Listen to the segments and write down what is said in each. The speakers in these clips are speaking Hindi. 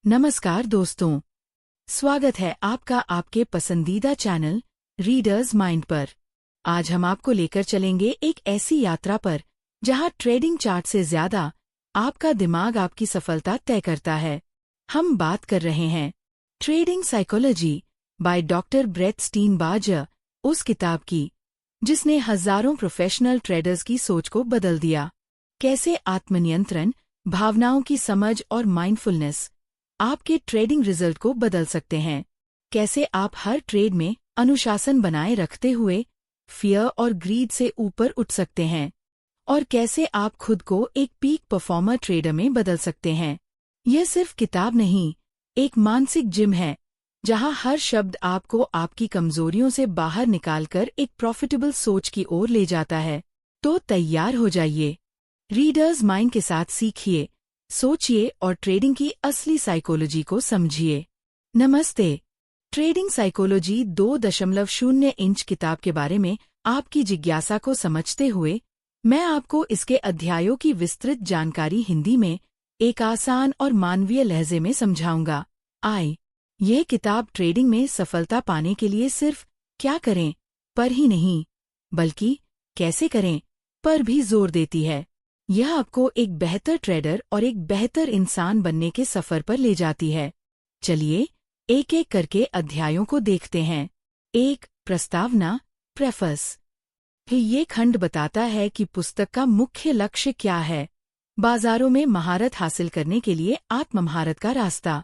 नमस्कार दोस्तों, स्वागत है आपका आपके पसंदीदा चैनल रीडर्स माइंड पर। आज हम आपको लेकर चलेंगे एक ऐसी यात्रा पर जहां ट्रेडिंग चार्ट से ज्यादा आपका दिमाग आपकी सफलता तय करता है। हम बात कर रहे हैं trading psychology by doctor Brett Steenbarger, उस किताब की जिसने हजारों प्रोफेशनल ट्रेडर्स की सोच को बदल दिया। कैसे आत्मनियंत्रण, भावनाओं की समझ और माइंडफुलनेस आपके ट्रेडिंग रिजल्ट को बदल सकते हैं। कैसे आप हर ट्रेड में अनुशासन बनाए रखते हुए फियर और ग्रीड से ऊपर उठ सकते हैं, और कैसे आप खुद को एक पीक परफॉर्मर ट्रेडर में बदल सकते हैं। यह सिर्फ किताब नहीं, एक मानसिक जिम है जहां हर शब्द आपको आपकी कमजोरियों से बाहर निकालकर एक प्रॉफिटेबल सोच की ओर ले जाता है। तो तैयार हो जाइए, रीडर्स माइंड के साथ सीखिए, सोचिए और ट्रेडिंग की असली साइकोलॉजी को समझिए। नमस्ते। ट्रेडिंग साइकोलॉजी 2.0 इंच किताब के बारे में आपकी जिज्ञासा को समझते हुए मैं आपको इसके अध्यायों की विस्तृत जानकारी हिंदी में एक आसान और मानवीय लहजे में समझाऊंगा। यह किताब ट्रेडिंग में सफलता पाने के लिए सिर्फ क्या करें पर ही नहीं, बल्कि कैसे करें पर भी जोर देती है। यह आपको एक बेहतर ट्रेडर और एक बेहतर इंसान बनने के सफर पर ले जाती है। चलिए एक एक करके अध्यायों को देखते हैं। 1. प्रस्तावना, प्रेफस। ये खंड बताता है कि पुस्तक का मुख्य लक्ष्य क्या है। बाजारों में महारत हासिल करने के लिए आत्ममहारत का रास्ता।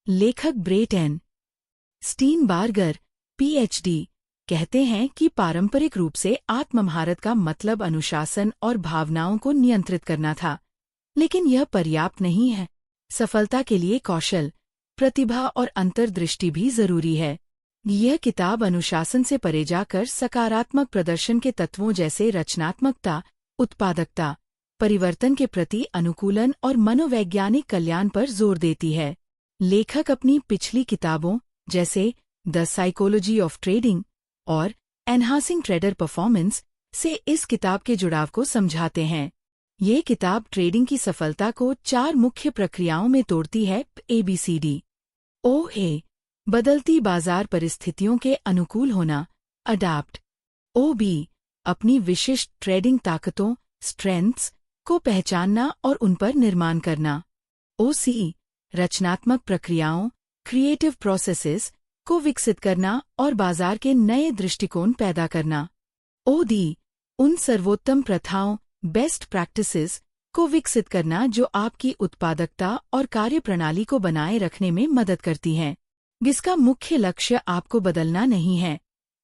लेखक ब्रेट एन स्टीनबार्गर, PhD, कहते हैं कि पारंपरिक रूप से आत्ममहारत का मतलब अनुशासन और भावनाओं को नियंत्रित करना था, लेकिन यह पर्याप्त नहीं है। सफलता के लिए कौशल, प्रतिभा और अंतर्दृष्टि भी जरूरी है। यह किताब अनुशासन से परे जाकर सकारात्मक प्रदर्शन के तत्वों जैसे रचनात्मकता, उत्पादकता, परिवर्तन के प्रति अनुकूलन और मनोवैज्ञानिक कल्याण पर जोर देती है। लेखक अपनी पिछली किताबों जैसे द साइकोलॉजी ऑफ ट्रेडिंग और एनहांसिंग ट्रेडर परफॉर्मेंस से इस किताब के जुड़ाव को समझाते हैं। ये किताब ट्रेडिंग की सफलता को 4 मुख्य प्रक्रियाओं में तोड़ती है। ABCD। A. बदलती बाजार परिस्थितियों के अनुकूल होना, अडैप्ट। B. अपनी विशिष्ट ट्रेडिंग ताकतों, स्ट्रेंथ्स को पहचानना और उन पर निर्माण करना। C. रचनात्मक प्रक्रियाओं, क्रिएटिव प्रोसेसेस को विकसित करना और बाजार के नए दृष्टिकोण पैदा करना। D. उन सर्वोत्तम प्रथाओं, बेस्ट प्रैक्टिसेस को विकसित करना जो आपकी उत्पादकता और कार्यप्रणाली को बनाए रखने में मदद करती हैं, जिसका मुख्य लक्ष्य आपको बदलना नहीं है,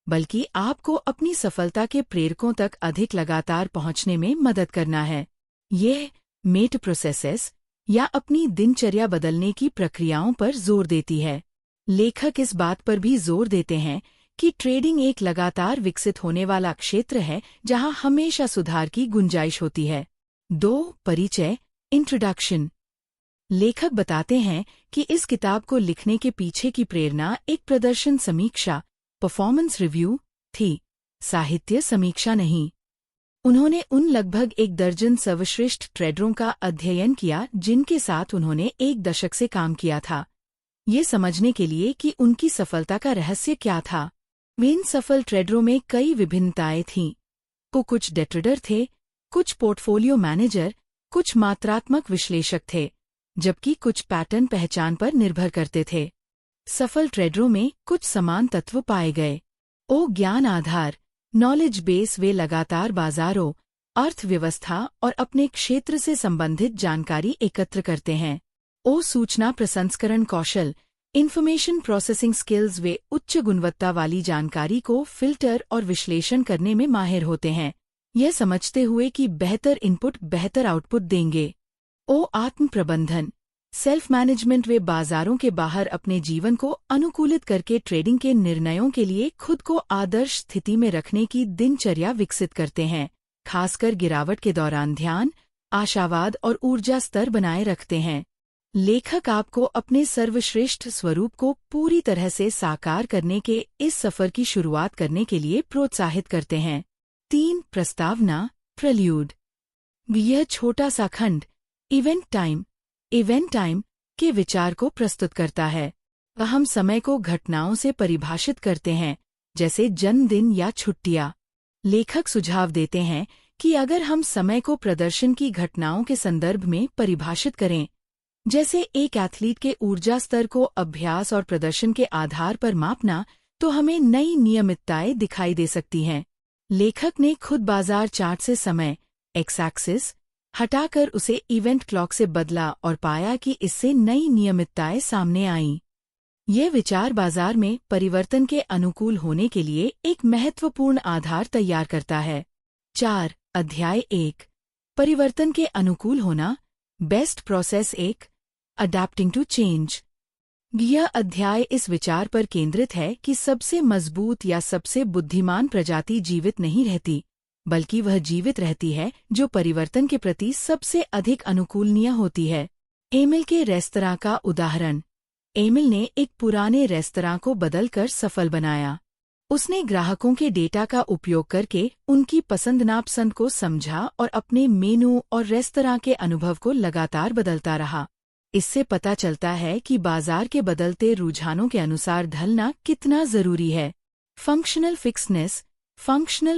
बल्कि आपको अपनी सफलता के प्रेरकों तक अधिक लगातार पहुंचने में मदद करना है। यह मेट प्रोसेसेस या अपनी दिनचर्या बदलने की प्रक्रियाओं पर जोर देती है। लेखक इस बात पर भी जोर देते हैं कि ट्रेडिंग एक लगातार विकसित होने वाला क्षेत्र है जहां हमेशा सुधार की गुंजाइश होती है। 2. परिचय, इंट्रोडक्शन। लेखक बताते हैं कि इस किताब को लिखने के पीछे की प्रेरणा एक प्रदर्शन समीक्षा, परफॉर्मेंस रिव्यू थी, साहित्य समीक्षा नहीं। उन्होंने उन लगभग 1 दर्जन सर्वश्रेष्ठ ट्रेडरों का अध्ययन किया जिनके साथ उन्होंने 1 दशक से काम किया था, ये समझने के लिए कि उनकी सफलता का रहस्य क्या था। इन सफल ट्रेडरों में कई विभिन्नताएं थीं। कुछ डे ट्रेडर थे, कुछ पोर्टफोलियो मैनेजर, कुछ मात्रात्मक विश्लेषक थे, जबकि कुछ पैटर्न पहचान पर निर्भर करते थे। सफल ट्रेडरों में कुछ समान तत्व पाए गए। ज्ञान आधार, नॉलेज बेस। वे लगातार बाजारों, अर्थव्यवस्था और अपने क्षेत्र से संबंधित जानकारी एकत्र करते हैं। सूचना प्रसंस्करण कौशल, इंफॉर्मेशन प्रोसेसिंग स्किल्स। वे उच्च गुणवत्ता वाली जानकारी को फिल्टर और विश्लेषण करने में माहिर होते हैं, यह समझते हुए कि बेहतर इनपुट बेहतर आउटपुट देंगे। आत्म प्रबंधन, सेल्फ मैनेजमेंट। वे बाजारों के बाहर अपने जीवन को अनुकूलित करके ट्रेडिंग के निर्णयों के लिए खुद को आदर्श स्थिति में रखने की दिनचर्या विकसित करते हैं, खासकर गिरावट के दौरान ध्यान, आशावाद और ऊर्जा स्तर बनाए रखते हैं। लेखक आपको अपने सर्वश्रेष्ठ स्वरूप को पूरी तरह से साकार करने के इस सफर की शुरुआत करने के लिए प्रोत्साहित करते हैं। 3. प्रस्तावना, प्रेल्यूड। यह छोटा सा खंड इवेंट टाइम के विचार को प्रस्तुत करता है। हम समय को घटनाओं से परिभाषित करते हैं, जैसे जन्मदिन या छुट्टियां। लेखक सुझाव देते हैं कि अगर हम समय को प्रदर्शन की घटनाओं के संदर्भ में परिभाषित करें, जैसे एक एथलीट के ऊर्जा स्तर को अभ्यास और प्रदर्शन के आधार पर मापना, तो हमें नई नियमितताएं दिखाई दे सकती हैं। लेखक ने खुद बाजार चार्ट से समय एक्स एक्सिस हटाकर उसे इवेंट क्लॉक से बदला और पाया कि इससे नई नियमितताएं सामने आईं। यह विचार बाजार में परिवर्तन के अनुकूल होने के लिए एक महत्वपूर्ण आधार तैयार करता है। 4. अध्याय 1 परिवर्तन के अनुकूल होना, best process 1 adapting to change. यह अध्याय इस विचार पर केंद्रित है कि सबसे मजबूत या सबसे बुद्धिमान प्रजाति जीवित नहीं रहती, बल्कि वह जीवित रहती है जो परिवर्तन के प्रति सबसे अधिक अनुकूलनीय होती है। एमिल के रेस्तरां का उदाहरण। एमिल ने एक पुराने रेस्तरां को बदलकर सफल बनाया। उसने ग्राहकों के डेटा का उपयोग करके उनकी पसंद नापसंद को समझा और अपने मेनू और रेस्तरां के अनुभव को लगातार बदलता रहा। इससे पता चलता है कि बाजार के बदलते रुझानों के अनुसार ढलना कितना जरूरी है। फंक्शनल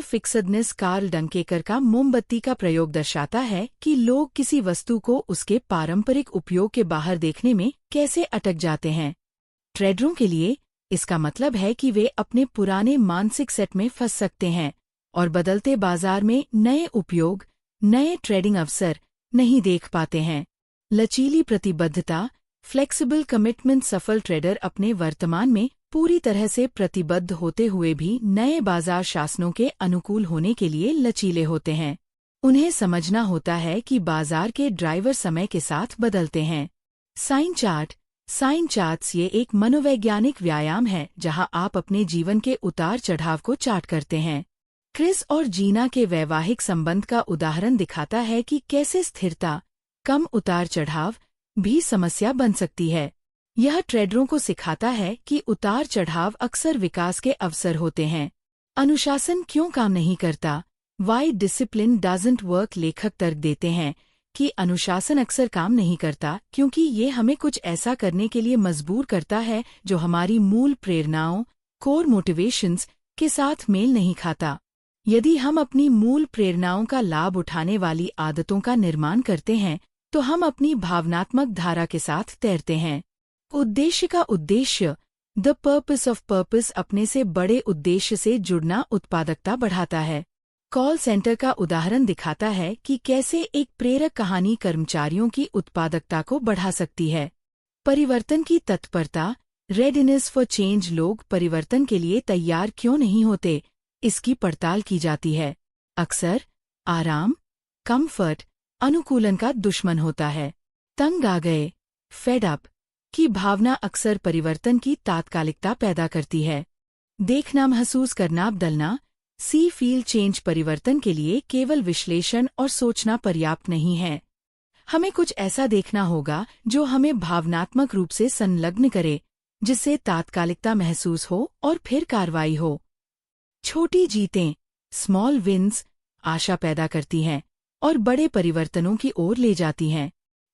फिक्सडनेस कार्ल डंकेकर का मोमबत्ती का प्रयोग दर्शाता है कि लोग किसी वस्तु को उसके पारंपरिक उपयोग के बाहर देखने में कैसे अटक जाते हैं। ट्रेडरों के लिए इसका मतलब है कि वे अपने पुराने मानसिक सेट में फंस सकते हैं और बदलते बाजार में नए उपयोग, नए ट्रेडिंग अवसर नहीं देख पाते हैं। लचीली प्रतिबद्धता, फ्लेक्सिबल कमिटमेंट। सफल ट्रेडर अपने वर्तमान में पूरी तरह से प्रतिबद्ध होते हुए भी नए बाजार शासनों के अनुकूल होने के लिए लचीले होते हैं। उन्हें समझना होता है कि बाजार के ड्राइवर समय के साथ बदलते हैं। साइन चार्ट्स ये एक मनोवैज्ञानिक व्यायाम है जहां आप अपने जीवन के उतार चढ़ाव को चार्ट करते हैं। क्रिस और जीना के वैवाहिक संबंध का उदाहरण दिखाता है कि कैसे स्थिरता, कम उतार चढ़ाव भी समस्या बन सकती है। यह ट्रेडरों को सिखाता है कि उतार चढ़ाव अक्सर विकास के अवसर होते हैं। अनुशासन क्यों काम नहीं करता? Why discipline doesn't work. लेखक तर्क देते हैं कि अनुशासन अक्सर काम नहीं करता क्योंकि ये हमें कुछ ऐसा करने के लिए मजबूर करता है जो हमारी मूल प्रेरणाओं, कोर मोटिवेशंस के साथ मेल नहीं खाता। यदि हम अपनी मूल प्रेरणाओं का लाभ उठाने वाली आदतों का निर्माण करते हैं, तो हम अपनी भावनात्मक धारा के साथ तैरते हैं। उद्देश्य का उद्देश्य, द पर्पस ऑफ पर्पस। अपने से बड़े उद्देश्य से जुड़ना उत्पादकता बढ़ाता है। कॉल सेंटर का उदाहरण दिखाता है कि कैसे एक प्रेरक कहानी कर्मचारियों की उत्पादकता को बढ़ा सकती है। परिवर्तन की तत्परता, रेडीनेस फॉर चेंज। लोग परिवर्तन के लिए तैयार क्यों नहीं होते, इसकी पड़ताल की जाती है। अक्सर आराम, कंफर्ट, अनुकूलन का दुश्मन होता है। तंग आ गए, फेड अप की भावना अक्सर परिवर्तन की तात्कालिकता पैदा करती है। देखना, महसूस करना, बदलना। सी फील चेंज। परिवर्तन के लिए केवल विश्लेषण और सोचना पर्याप्त नहीं है। हमें कुछ ऐसा देखना होगा जो हमें भावनात्मक रूप से संलग्न करे, जिससे तात्कालिकता महसूस हो और फिर कार्रवाई हो। छोटी जीतें, स्मॉल विन्स, आशा पैदा करती हैं और बड़े परिवर्तनों की ओर ले जाती हैं।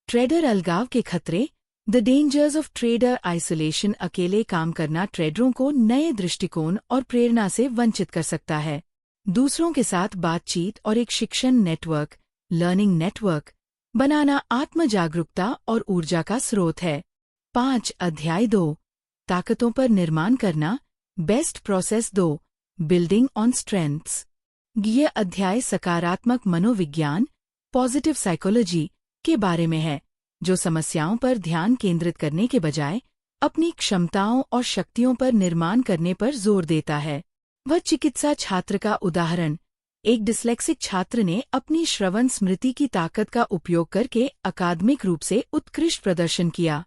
ट्रेडर अलगाव के खतरे, the dangers of trader isolation. अकेले काम करना ट्रेडरों को नए दृष्टिकोण और प्रेरणा से वंचित कर सकता है। दूसरों के साथ बातचीत और एक शिक्षण नेटवर्क, लर्निंग नेटवर्क बनाना आत्म जागरूकता और ऊर्जा का स्रोत है। 5. अध्याय 2 ताकतों पर निर्माण करना, best process 2 building on strengths. यह अध्याय सकारात्मक मनोविज्ञान, पॉजिटिव साइकोलॉजी के बारे में है, जो समस्याओं पर ध्यान केंद्रित करने के बजाय अपनी क्षमताओं और शक्तियों पर निर्माण करने पर जोर देता है। वह चिकित्सा छात्र का उदाहरण। एक डिस्लेक्सिक छात्र ने अपनी श्रवण स्मृति की ताकत का उपयोग करके अकादमिक रूप से उत्कृष्ट प्रदर्शन किया।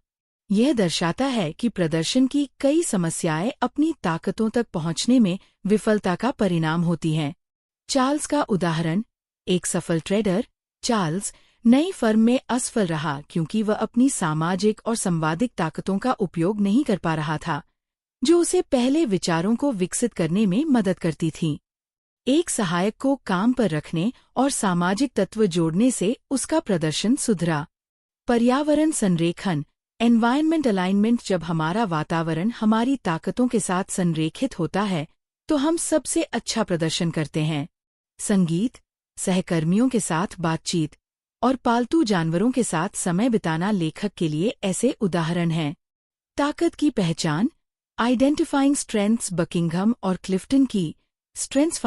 यह दर्शाता है कि प्रदर्शन की कई समस्याएं अपनी ताकतों तक पहुंचने में विफलता का परिणाम होती हैं। चार्ल्स का उदाहरण। एक सफल ट्रेडर, चार्ल्स, नई फर्म में असफल रहा क्योंकि वह अपनी सामाजिक और संवादिक ताकतों का उपयोग नहीं कर पा रहा था, जो उसे पहले विचारों को विकसित करने में मदद करती थीं। एक सहायक को काम पर रखने और सामाजिक तत्व जोड़ने से उसका प्रदर्शन सुधरा। पर्यावरण संरेखण। एनवायरनमेंट अलाइनमेंट, जब हमारा वातावरण हमारी ताकतों के साथ संरेखित होता है तो हम सबसे अच्छा प्रदर्शन करते हैं। संगीत, सहकर्मियों के साथ बातचीत और पालतू जानवरों के साथ समय बिताना लेखक के लिए ऐसे उदाहरण हैं। ताकत की पहचान, आइडेंटिफाइंग स्ट्रेंथ्स, बकिंघम और क्लिफ्टन की स्ट्रेंथ्स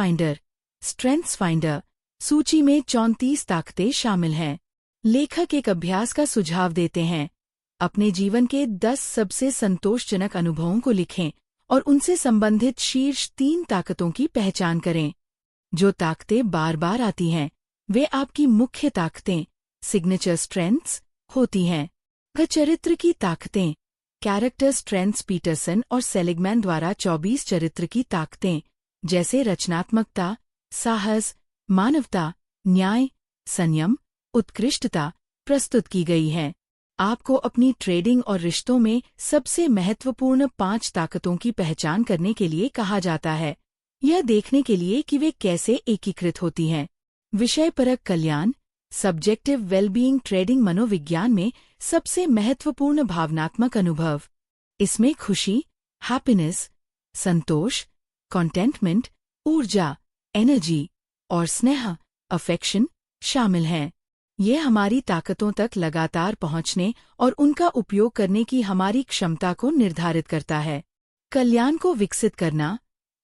फाइंडर सूची में 34 ताकतें शामिल हैं। लेखक एक अभ्यास का सुझाव देते हैं। अपने जीवन के 10 सबसे संतोषजनक अनुभवों को लिखें और उनसे संबंधित शीर्ष 3 ताकतों की पहचान करें। जो ताकतें बार बार आती हैं वे आपकी मुख्य ताकतें, सिग्नेचर स्ट्रेंथ्स होती हैं। चरित्र की ताकतें, कैरेक्टर स्ट्रेंथ्स, पीटरसन और सेलिगमैन द्वारा 24 चरित्र की ताकतें जैसे रचनात्मकता, साहस, मानवता, न्याय, संयम, उत्कृष्टता प्रस्तुत की गई हैं। आपको अपनी ट्रेडिंग और रिश्तों में सबसे महत्वपूर्ण 5 ताकतों की पहचान करने के लिए कहा जाता है, यह देखने के लिए कि वे कैसे एकीकृत होती हैं। विषयपरक कल्याण, सब्जेक्टिव वेलबीइंग, ट्रेडिंग मनोविज्ञान में सबसे महत्वपूर्ण भावनात्मक अनुभव। इसमें खुशी, हैप्पीनेस, संतोष, कॉन्टेंटमेंट, ऊर्जा, एनर्जी और स्नेह, अफेक्शन शामिल हैं। ये हमारी ताकतों तक लगातार पहुंचने और उनका उपयोग करने की हमारी क्षमता को निर्धारित करता है। कल्याण को विकसित करना,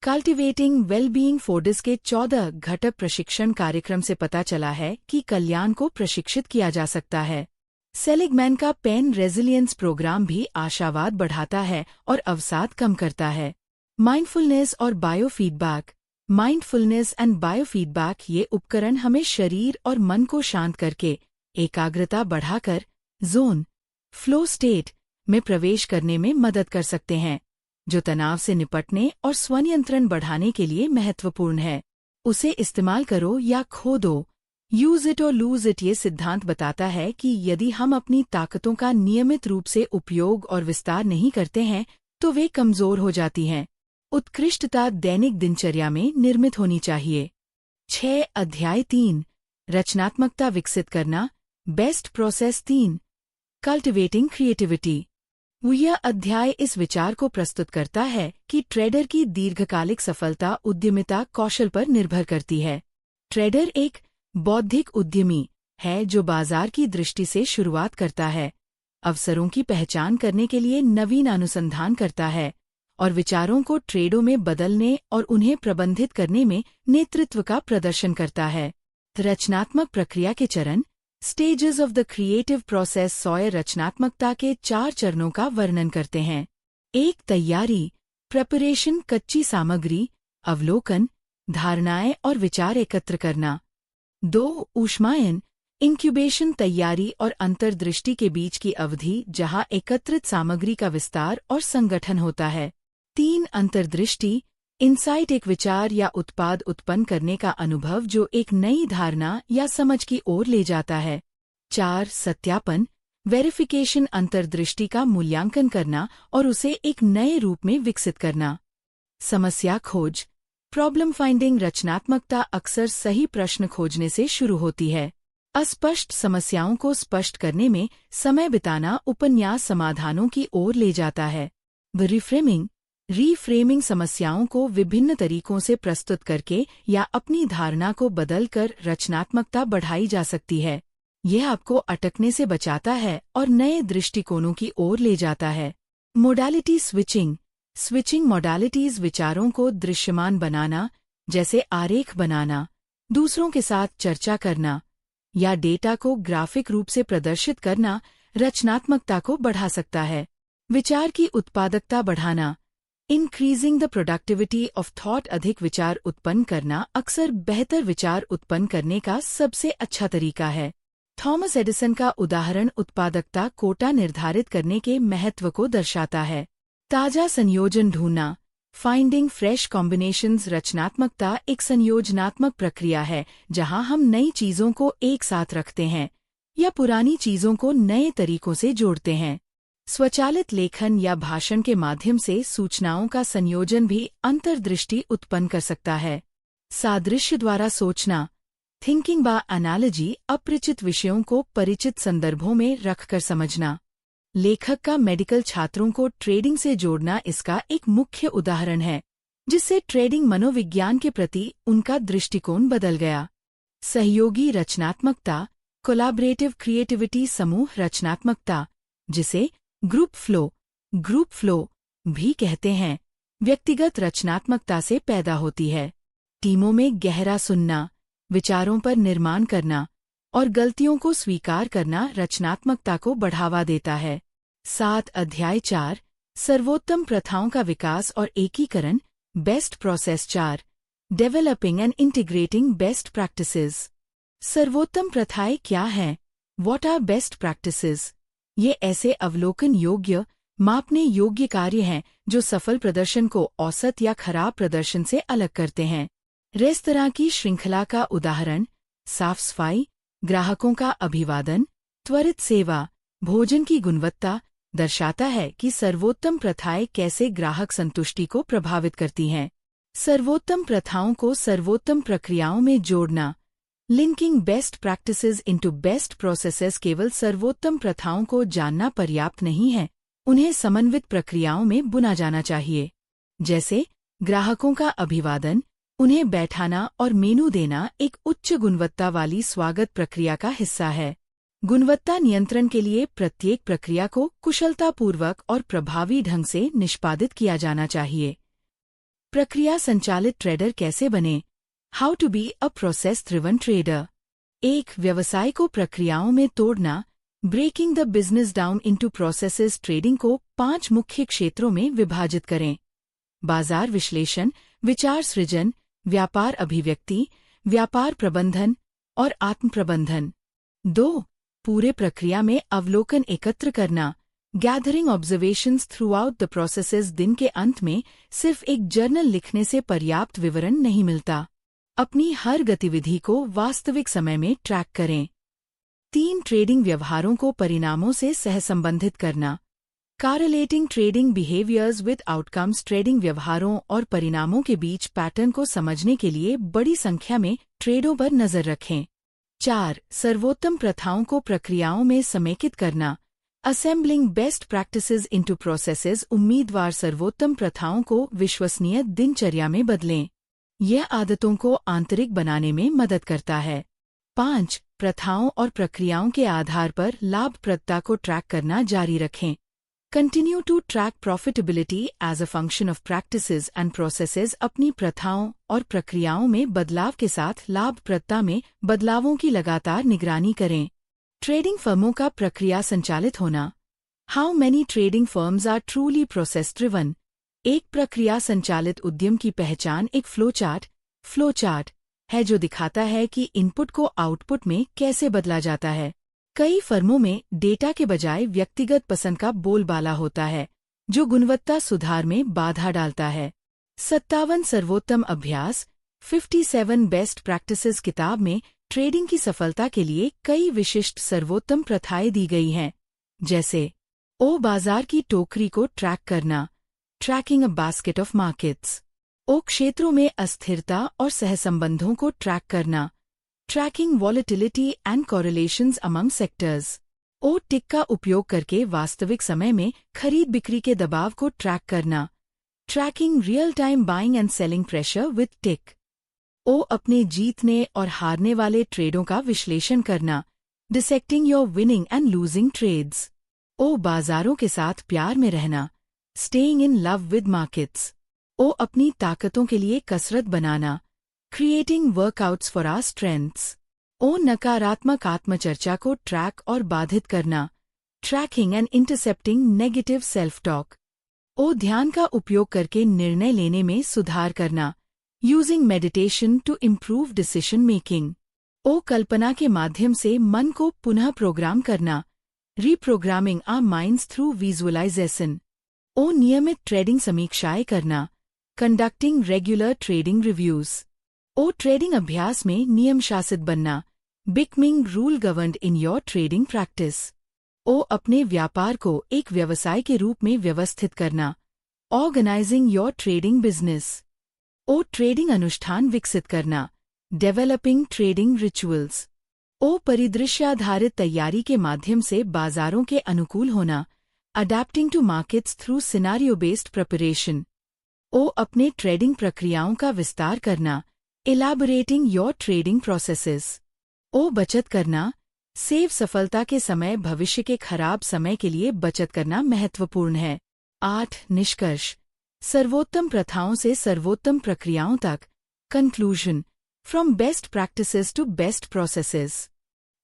कल्टिवेटिंग वेलबीइंग, फोर्डिस के 14 घटक प्रशिक्षण कार्यक्रम से पता चला है कि कल्याण को प्रशिक्षित किया जा सकता है। सेलिगमैन का पेन रेजिलियंस प्रोग्राम भी आशावाद बढ़ाता है और अवसाद कम करता है। माइंडफुलनेस और बायोफीडबैक, माइंडफुलनेस एंड बायोफीडबैक, ये उपकरण हमें शरीर और मन को शांत करके एकाग्रता बढ़ाकर फ्लो स्टेट में प्रवेश करने में मदद कर सकते हैं, जो तनाव से निपटने और स्वनियंत्रण बढ़ाने के लिए महत्वपूर्ण है। उसे इस्तेमाल करो या खो दो, यूज इट और लूज इट। ये सिद्धांत बताता है कि यदि हम अपनी ताकतों का नियमित रूप से उपयोग और विस्तार नहीं करते हैं तो वे कमजोर हो जाती हैं। उत्कृष्टता दैनिक दिनचर्या में निर्मित होनी चाहिए। 6 अध्याय 3, रचनात्मकता विकसित करना, बेस्ट प्रोसेस 3, कल्टिवेटिंग क्रिएटिविटी। यह अध्याय इस विचार को प्रस्तुत करता है कि ट्रेडर की दीर्घकालिक सफलता उद्यमिता कौशल पर निर्भर करती है। ट्रेडर एक बौद्धिक उद्यमी है जो बाजार की दृष्टि से शुरुआत करता है, अवसरों की पहचान करने के लिए नवीन अनुसंधान करता है और विचारों को ट्रेडों में बदलने और उन्हें प्रबंधित करने में नेतृत्व का प्रदर्शन करता है। रचनात्मक प्रक्रिया के चरण, stages of the creative process, Sawyer रचनात्मकता के 4 चरणों का वर्णन करते हैं। 1 तैयारी, प्रेपरेशन, कच्ची सामग्री, अवलोकन, धारणाएं और विचार एकत्र करना। 2 ऊष्मायन, इंक्यूबेशन, तैयारी और अंतर्दृष्टि के बीच की अवधि जहां एकत्रित सामग्री का विस्तार और संगठन होता है। 3 अंतर्दृष्टि, इनसाइट, एक विचार या उत्पाद उत्पन्न करने का अनुभव जो एक नई धारणा या समझ की ओर ले जाता है। 4 सत्यापन, वेरिफिकेशन, अंतर्दृष्टि का मूल्यांकन करना और उसे एक नए रूप में विकसित करना। समस्या खोज, प्रॉब्लम फाइंडिंग, रचनात्मकता अक्सर सही प्रश्न खोजने से शुरू होती है। अस्पष्ट समस्याओं को स्पष्ट करने में समय बिताना उपन्यास समाधानों की ओर ले जाता है। रीफ्रेमिंग, समस्याओं को विभिन्न तरीकों से प्रस्तुत करके या अपनी धारणा को बदलकर रचनात्मकता बढ़ाई जा सकती है। यह आपको अटकने से बचाता है और नए दृष्टिकोणों की ओर ले जाता है। मोडालिटी स्विचिंग मोडालिटीज, विचारों को दृश्यमान बनाना, जैसे आरेख बनाना, दूसरों के साथ चर्चा करना या डेटा को ग्राफिक रूप से प्रदर्शित करना रचनात्मकता को बढ़ा सकता है। विचार की उत्पादकता बढ़ाना, increasing the productivity of thought, अधिक विचार उत्पन्न करना अक्सर बेहतर विचार उत्पन्न करने का सबसे अच्छा तरीका है। थॉमस एडिसन का उदाहरण उत्पादकता कोटा निर्धारित करने के महत्व को दर्शाता है। ताजा संयोजन ढूंढना, फाइंडिंग फ्रेश कॉम्बिनेशंस, रचनात्मकता एक संयोजनात्मक प्रक्रिया है जहां हम नई चीजों को एक साथ रखते हैं या पुरानी चीजों को नए तरीकों से जोड़ते हैं। स्वचालित लेखन या भाषण के माध्यम से सूचनाओं का संयोजन भी अंतर्दृष्टि उत्पन्न कर सकता है। सादृश्य द्वारा सोचना, थिंकिंग बाय एनालॉजी, अपरिचित विषयों को परिचित संदर्भों में रखकर समझना। लेखक का मेडिकल छात्रों को ट्रेडिंग से जोड़ना इसका एक मुख्य उदाहरण है, जिससे ट्रेडिंग मनोविज्ञान के प्रति उनका दृष्टिकोण बदल गया। सहयोगी रचनात्मकता, कोलैबोरेटिव क्रिएटिविटी, समूह रचनात्मकता, जिसे ग्रुप फ्लो भी कहते हैं, व्यक्तिगत रचनात्मकता से पैदा होती है। टीमों में गहरा सुनना, विचारों पर निर्माण करना और गलतियों को स्वीकार करना रचनात्मकता को बढ़ावा देता है। 7 अध्याय 4 सर्वोत्तम प्रथाओं का विकास और एकीकरण, best process 4 developing and integrating best practices. सर्वोत्तम प्रथाएं क्या हैं? What are best practices? ये ऐसे अवलोकन योग्य, मापने योग्य कार्य हैं जो सफल प्रदर्शन को औसत या खराब प्रदर्शन से अलग करते हैं। रेस्तरां की श्रृंखला का उदाहरण, साफ सफाई, ग्राहकों का अभिवादन, त्वरित सेवा, भोजन की गुणवत्ता दर्शाता है कि सर्वोत्तम प्रथाएं कैसे ग्राहक संतुष्टि को प्रभावित करती हैं। सर्वोत्तम प्रथाओं को सर्वोत्तम प्रक्रियाओं में जोड़ना, linking best practices into best processes. केवल सर्वोत्तम प्रथाओं को जानना पर्याप्त नहीं है, उन्हें समन्वित प्रक्रियाओं में बुना जाना चाहिए। जैसे ग्राहकों का अभिवादन, उन्हें बैठाना और मेनू देना एक उच्च गुणवत्ता वाली स्वागत प्रक्रिया का हिस्सा है। गुणवत्ता नियंत्रण के लिए प्रत्येक प्रक्रिया को कुशलतापूर्वक और प्रभावी ढंग से निष्पादित किया जाना चाहिए। प्रक्रिया संचालित ट्रेडर कैसे बने? How to be a process driven trader. एक व्यवसाय को प्रक्रियाओं में तोड़ना, breaking the business down into processes. Trading को 5 मुख्य क्षेत्रों में विभाजित करें: बाजार विश्लेषण, विचार सृजन, व्यापार अभिव्यक्ति, व्यापार प्रबंधन और आत्म प्रबंधन। 2. पूरे प्रक्रिया में अवलोकन एकत्र करना, gathering observations through out the processes. दिन के अंत में सिर्फ एक जर्नल लिखने से पर्याप्त विवरण नहीं मिलता। अपनी हर गतिविधि को वास्तविक समय में ट्रैक करें। 3. ट्रेडिंग व्यवहारों को परिणामों से सहसंबंधित करना, Correlating trading behaviours with outcomes. Trading व्यवहारों और परिणामों के बीच पैटर्न को समझने के लिए बड़ी संख्या में ट्रेडों पर नजर रखें। 4. सर्वोत्तम प्रथाओं को प्रक्रियाओं में समेकित करना, assembling best practices into processes. उम्मीदवार सर्वोत्तम प्रथाओं को विश्वसनीय दिनचर्या में बदलें। यह आदतों को आंतरिक बनाने में मदद करता है। 5. प्रथाओं और प्रक्रियाओं के आधार पर लाभप्रदता को ट्रैक करना जारी रखें। Continue to track profitability as a function of practices and processes। अपनी प्रथाओं और प्रक्रियाओं में बदलाव के साथ लाभप्रदता में बदलावों की लगातार निगरानी करें। ट्रेडिंग फर्मों का प्रक्रिया संचालित होना, How many trading firms are truly process driven? एक प्रक्रिया संचालित उद्यम की पहचान एक फ्लोचार्ट है जो दिखाता है कि इनपुट को आउटपुट में कैसे बदला जाता है। कई फर्मों में डेटा के बजाय व्यक्तिगत पसंद का बोलबाला होता है, जो गुणवत्ता सुधार में बाधा डालता है। 57 सर्वोत्तम अभ्यास, 57 बेस्ट प्रैक्टिसेस। किताब में ट्रेडिंग की सफलता के लिए कई विशिष्ट सर्वोत्तम प्रथाएं दी गई हैं, जैसे बाजार की टोकरी को ट्रैक करना, tracking a basket of markets. क्षेत्रों में अस्थिरता और सहसंबंधों को ट्रैक करना, tracking volatility and correlations among sectors. Tick का उपयोग करके वास्तविक समय में खरीद बिक्री के दबाव को ट्रैक करना, tracking real time buying and selling pressure with tick. अपने जीतने और हारने वाले ट्रेडों का विश्लेषण करना, dissecting your winning and losing trades. बाजारों के साथ प्यार में रहना, staying in love with markets. अपनी ताकतों के लिए कसरत बनाना, creating workouts for our strengths. नकारात्मक आत्मचर्चा को ट्रैक और बाधित करना, tracking and intercepting negative self talk. ध्यान का उपयोग करके निर्णय लेने में सुधार करना, using meditation to improve decision making. कल्पना के माध्यम से मन को पुनः प्रोग्राम करना, reprogramming our minds through visualisation. नियमित ट्रेडिंग समीक्षाएं करना, conducting regular trading reviews. Trading अभ्यास में नियम शासित बनना, becoming rule governed in your trading practice. अपने व्यापार को एक व्यवसाय के रूप में व्यवस्थित करना, organising your trading business. Trading अनुष्ठान विकसित करना, डेवलपिंग ट्रेडिंग रिचुअल्स। परिदृश्याधारित तैयारी के माध्यम से बाजारों के अनुकूल होना, adapting to markets through scenario based preparation. ओ अपने ट्रेडिंग प्रक्रियाओं का विस्तार करना, इलैबोरेटिंग योर ट्रेडिंग प्रोसेसेस। ओ बचत करना, सेव सफलता के समय भविष्य के खराब समय के लिए बचत करना महत्वपूर्ण है। 8 निष्कर्ष। सर्वोत्तम प्रथाओं से सर्वोत्तम प्रक्रियाओं तक। Conclusion, from best practices to best processes.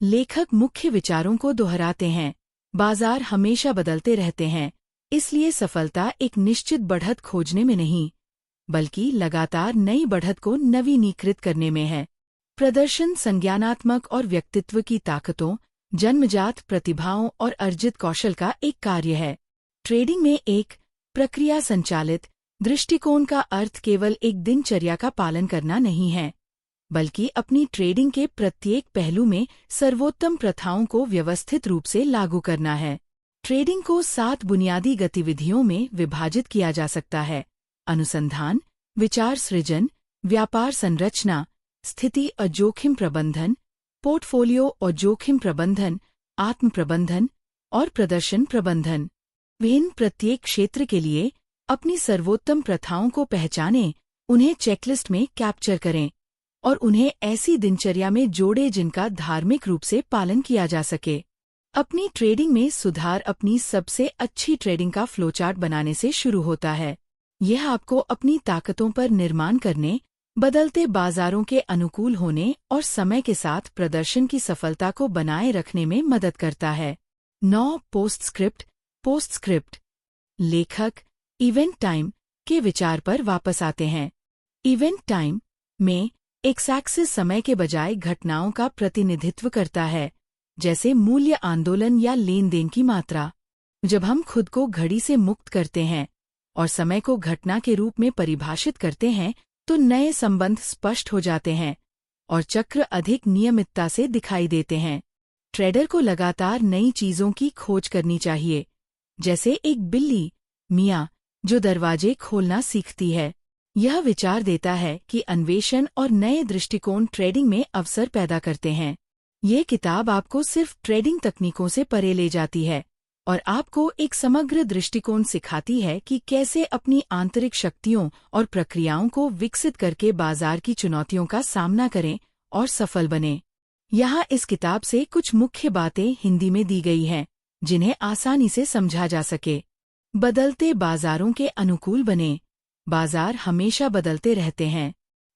लेखक मुख्य विचारों को दोहराते हैं। बाजार हमेशा बदलते रहते हैं, इसलिए सफलता एक निश्चित बढ़त खोजने में नहीं, बल्कि लगातार नई बढ़त को नवीनीकृत करने में है। प्रदर्शन संज्ञानात्मक और व्यक्तित्व की ताकतों, जन्मजात प्रतिभाओं और अर्जित कौशल का एक कार्य है। ट्रेडिंग में एक प्रक्रिया संचालित दृष्टिकोण का अर्थ केवल एक दिनचर्या का पालन करना नहीं है, बल्कि अपनी ट्रेडिंग के प्रत्येक पहलू में सर्वोत्तम प्रथाओं को व्यवस्थित रूप से लागू करना है। ट्रेडिंग को 7 बुनियादी गतिविधियों में विभाजित किया जा सकता है: अनुसंधान, विचार सृजन, व्यापार संरचना, स्थिति और जोखिम प्रबंधन, पोर्टफोलियो और जोखिम प्रबंधन, आत्म प्रबंधन और प्रदर्शन प्रबंधन। विभिन्न प्रत्येक क्षेत्र के लिए अपनी सर्वोत्तम प्रथाओं को पहचानें, उन्हें चेकलिस्ट में कैप्चर करें और उन्हें ऐसी दिनचर्या में जोड़ें जिनका धार्मिक रूप से पालन किया जा सके। अपनी ट्रेडिंग में सुधार अपनी सबसे अच्छी ट्रेडिंग का फ्लोचार्ट बनाने से शुरू होता है। यह आपको अपनी ताकतों पर निर्माण करने, बदलते बाजारों के अनुकूल होने और समय के साथ प्रदर्शन की सफलता को बनाए रखने में मदद करता है। 9 पोस्टस्क्रिप्ट। लेखक इवेंट टाइम के विचार पर वापस आते हैं। इवेंट टाइम में एक्स एक्सिस समय के बजाय घटनाओं का प्रतिनिधित्व करता है, जैसे मूल्य आंदोलन या लेन देन की मात्रा। जब हम खुद को घड़ी से मुक्त करते हैं और समय को घटना के रूप में परिभाषित करते हैं, तो नए संबंध स्पष्ट हो जाते हैं और चक्र अधिक नियमितता से दिखाई देते हैं। ट्रेडर को लगातार नई चीजों की खोज करनी चाहिए, जैसे एक बिल्ली मिया जो दरवाजे खोलना सीखती है। यह विचार देता है कि अन्वेषण और नए दृष्टिकोण ट्रेडिंग में अवसर पैदा करते हैं। ये किताब आपको सिर्फ ट्रेडिंग तकनीकों से परे ले जाती है और आपको एक समग्र दृष्टिकोण सिखाती है कि कैसे अपनी आंतरिक शक्तियों और प्रक्रियाओं को विकसित करके बाजार की चुनौतियों का सामना करें और सफल बनें। यहाँ इस किताब से कुछ मुख्य बातें हिंदी में दी गई हैं, जिन्हें आसानी से समझा जा सके। बदलते बाजारों के अनुकूल बनें। बाजार हमेशा बदलते रहते हैं।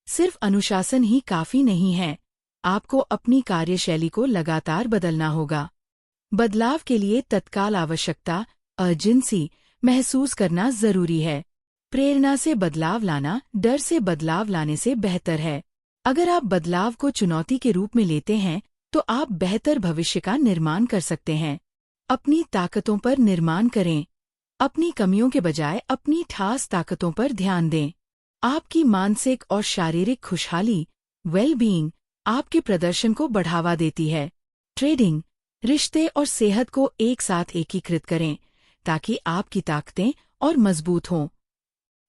सिर्फ अनुशासन ही काफी नहीं है, आपको अपनी कार्यशैली को लगातार बदलना होगा। बदलाव के लिए तत्काल आवश्यकता, अर्जेंसी महसूस करना जरूरी है। प्रेरणा से बदलाव लाना डर से बदलाव लाने से बेहतर है। अगर आप बदलाव को चुनौती के रूप में लेते हैं, तो आप बेहतर भविष्य का निर्माण कर सकते हैं। अपनी ताकतों पर निर्माण करें। अपनी कमियों के बजाय अपनी ठास ताकतों पर ध्यान दें। आपकी मानसिक और शारीरिक खुशहाली, वेल-बीइंग, आपके प्रदर्शन को बढ़ावा देती है। ट्रेडिंग, रिश्ते और सेहत को एक साथ एकीकृत करें, ताकि आपकी ताकतें और मजबूत हों।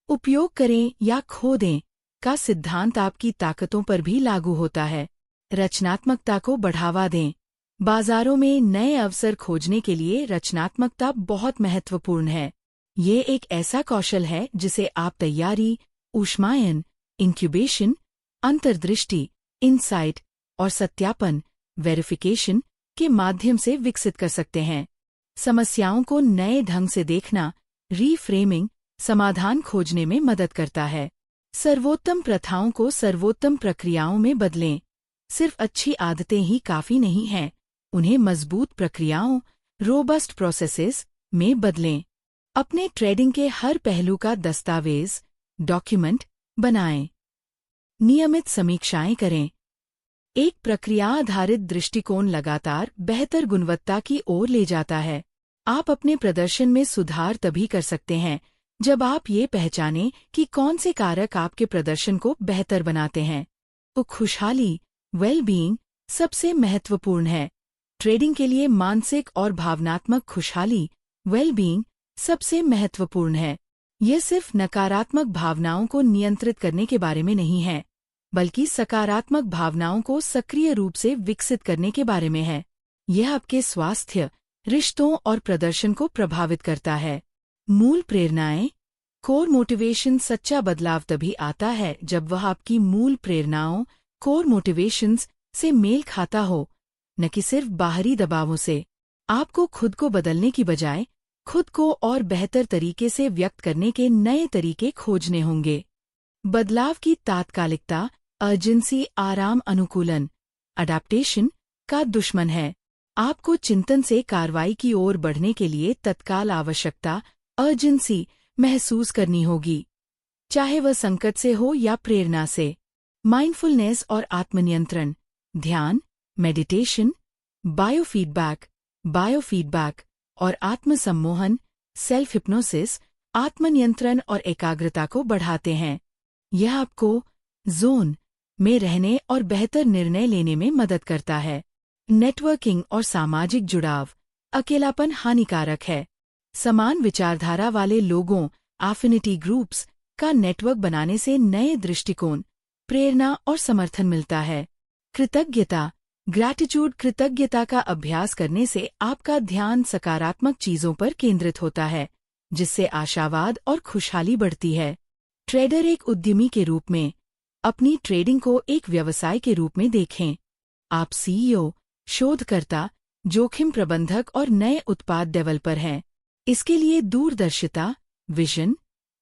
उपयोग करें या खो दें का सिद्धांत आपकी ताकतों पर भी लागू होता है। रचनात्मकता को बढ़ावा दें। बाजारों में नए अवसर खोजने के लिए रचनात्मकता बहुत महत्वपूर्ण है। ये एक ऐसा कौशल है जिसे आप तैयारी, ऊष्मायन, इंक्यूबेशन, अंतर्दृष्टि, इनसाइट और सत्यापन, वेरिफिकेशन के माध्यम से विकसित कर सकते हैं। समस्याओं को नए ढंग से देखना, रीफ्रेमिंग, समाधान खोजने में मदद करता है। सर्वोत्तम प्रथाओं को सर्वोत्तम प्रक्रियाओं में बदलें। सिर्फ अच्छी आदतें ही काफी नहीं हैं, उन्हें मजबूत प्रक्रियाओं, रोबस्ट प्रोसेसेस में बदलें। अपने ट्रेडिंग के हर पहलू का दस्तावेज, डॉक्यूमेंट बनाएं। नियमित समीक्षाएं करें। एक प्रक्रिया आधारित दृष्टिकोण लगातार बेहतर गुणवत्ता की ओर ले जाता है। आप अपने प्रदर्शन में सुधार तभी कर सकते हैं जब आप ये पहचानें कि कौन से कारक आपके प्रदर्शन को बेहतर बनाते हैं। तो खुशहाली, वेल-बीइंग सबसे महत्वपूर्ण है। ट्रेडिंग के लिए मानसिक और भावनात्मक खुशहाली, वेल-बीइंग सबसे महत्वपूर्ण है। यह सिर्फ नकारात्मक भावनाओं को नियंत्रित करने के बारे में नहीं है, बल्कि सकारात्मक भावनाओं को सक्रिय रूप से विकसित करने के बारे में है। यह आपके स्वास्थ्य, रिश्तों और प्रदर्शन को प्रभावित करता है। मूल प्रेरणाएं। कोर मोटिवेशन सच्चा बदलाव तभी आता है जब वह आपकी मूल प्रेरणाओं कोर मोटिवेशंस से मेल खाता हो, न कि सिर्फ बाहरी दबावों से। आपको खुद को बदलने की बजाय खुद को और बेहतर तरीके से व्यक्त करने के नए तरीके खोजने होंगे। बदलाव की तात्कालिकता, अर्जेंसी, आराम, अनुकूलन, अडैप्टेशन का दुश्मन है। आपको चिंतन से कार्रवाई की ओर बढ़ने के लिए तत्काल आवश्यकता, अर्जेंसी, महसूस करनी होगी, चाहे वह संकट से हो या प्रेरणा से। माइंडफुलनेस और आत्मनियंत्रण, ध्यान, मेडिटेशन, बायोफीडबैक और आत्मसम्मोहन, सेल्फ हिप्नोसिस, आत्मनियंत्रण और एकाग्रता को बढ़ाते हैं। यह आपको जोन में रहने और बेहतर निर्णय लेने में मदद करता है। नेटवर्किंग और सामाजिक जुड़ाव, अकेलापन हानिकारक है। समान विचारधारा वाले लोगों, एफिनिटी ग्रुप्स का नेटवर्क बनाने से नए दृष्टिकोण, प्रेरणा और समर्थन मिलता है। कृतज्ञता, ग्रैटिट्यूड, कृतज्ञता का अभ्यास करने से आपका ध्यान सकारात्मक चीजों पर केंद्रित होता है, जिससे आशावाद और खुशहाली बढ़ती है। ट्रेडर, एक उद्यमी के रूप में अपनी ट्रेडिंग को एक व्यवसाय के रूप में देखें। आप सीईओ, शोधकर्ता, जोखिम प्रबंधक और नए उत्पाद डेवलपर हैं। इसके लिए दूरदर्शिता, विजन,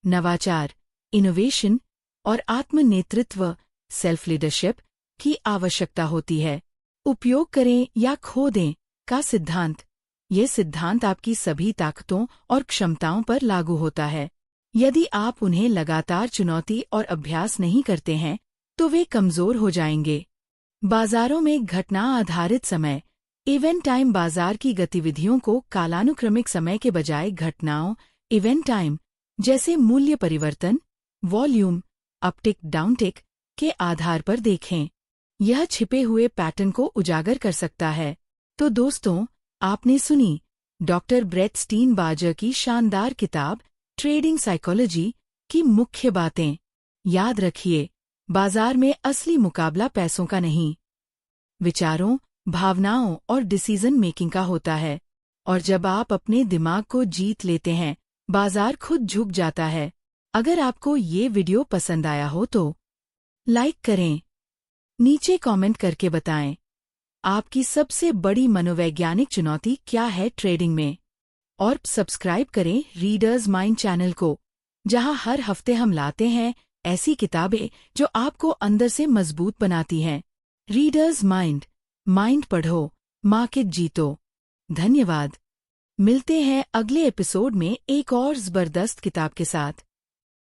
नवाचार, इनोवेशन और आत्मनेतृत्व, सेल्फ लीडरशिप की आवश्यकता होती है। उपयोग करें या खो दें का सिद्धांत। ये सिद्धांत आपकी सभी ताकतों और क्षमताओं पर लागू होता है। यदि आप उन्हें लगातार चुनौती और अभ्यास नहीं करते हैं, तो वे कमजोर हो जाएंगे। बाजारों में घटना आधारित समय, इवेंट टाइम, बाजार की गतिविधियों को कालानुक्रमिक समय के बजाय घटनाओं, इवेंट टाइम, जैसे मूल्य परिवर्तन, वॉल्यूम, अपटिक, डाउनटिक के आधार पर देखें। यह छिपे हुए पैटर्न को उजागर कर सकता है। तो दोस्तों, आपने सुनी डॉक्टर ब्रेट स्टीनबार्जर की शानदार किताब ट्रेडिंग साइकोलॉजी की मुख्य बातें। याद रखिए, बाजार में असली मुकाबला पैसों का नहीं, विचारों, भावनाओं और डिसीजन मेकिंग का होता है। और जब आप अपने दिमाग को जीत लेते हैं, बाजार खुद झुक जाता है। अगर आपको ये वीडियो पसंद आया हो तो लाइक करें, नीचे कमेंट करके बताएं आपकी सबसे बड़ी मनोवैज्ञानिक चुनौती क्या है ट्रेडिंग में। और सब्सक्राइब करें रीडर्स माइंड चैनल को, जहां हर हफ्ते हम लाते हैं ऐसी किताबें जो आपको अंदर से मजबूत बनाती हैं। रीडर्स माइंड, माइंड पढ़ो, मार्केट जीतो। धन्यवाद। मिलते हैं अगले एपिसोड में एक और जबरदस्त किताब के साथ।